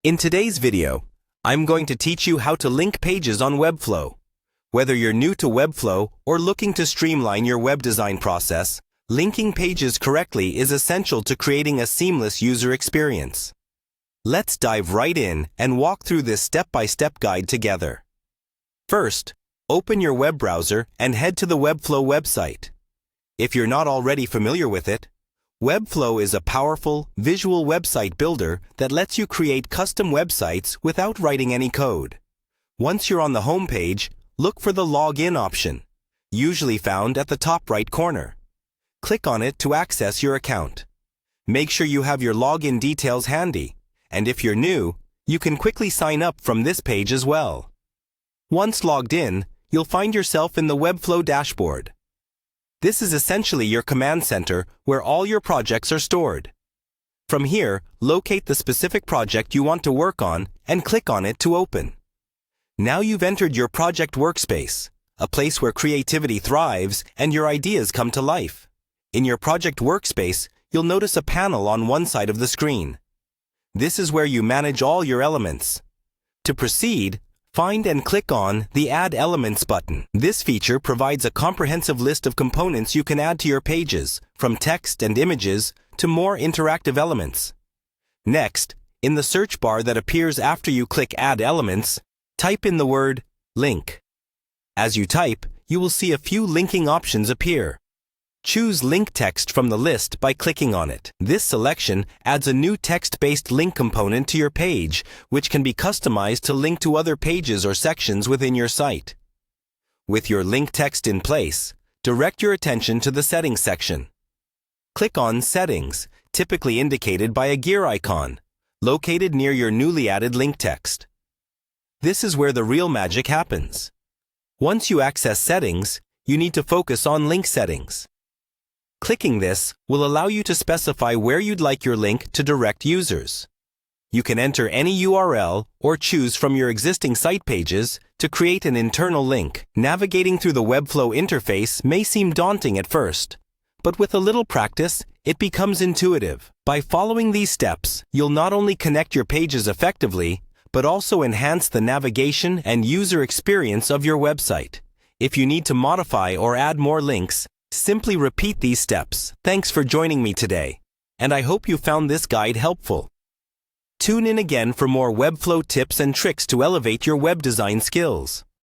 In today's video, I'm going to teach you how to link pages on Webflow. Whether you're new to Webflow or looking to streamline your web design process, linking pages correctly is essential to creating a seamless user experience. Let's dive right in and walk through this step-by-step guide together. First, open your web browser and head to the Webflow website. If you're not already familiar with it, Webflow is a powerful, visual website builder that lets you create custom websites without writing any code. Once you're on the home page, look for the Login option, usually found at the top right corner. Click on it to access your account. Make sure you have your login details handy, and if you're new, you can quickly sign up from this page as well. Once logged in, you'll find yourself in the Webflow dashboard. This is essentially your command center where all your projects are stored. From here, locate the specific project you want to work on and click on it to open. Now you've entered your project workspace, a place where creativity thrives and your ideas come to life. In your project workspace, you'll notice a panel on one side of the screen. This is where you manage all your elements. To proceed, find and click on the Add Elements button. This feature provides a comprehensive list of components you can add to your pages, from text and images to more interactive elements. Next, in the search bar that appears after you click Add Elements, type in the word Link. As you type, you will see a few linking options appear. Choose Link Text from the list by clicking on it. This selection adds a new text-based link component to your page, which can be customized to link to other pages or sections within your site. With your link text in place, direct your attention to the Settings section. Click on Settings, typically indicated by a gear icon, located near your newly added link text. This is where the real magic happens. Once you access Settings, you need to focus on Link Settings. Clicking this will allow you to specify where you'd like your link to direct users. You can enter any URL or choose from your existing site pages to create an internal link. Navigating through the Webflow interface may seem daunting at first, but with a little practice, it becomes intuitive. By following these steps, you'll not only connect your pages effectively, but also enhance the navigation and user experience of your website. If you need to modify or add more links, simply repeat these steps. Thanks for joining me today, and I hope you found this guide helpful. Tune in again for more Webflow tips and tricks to elevate your web design skills.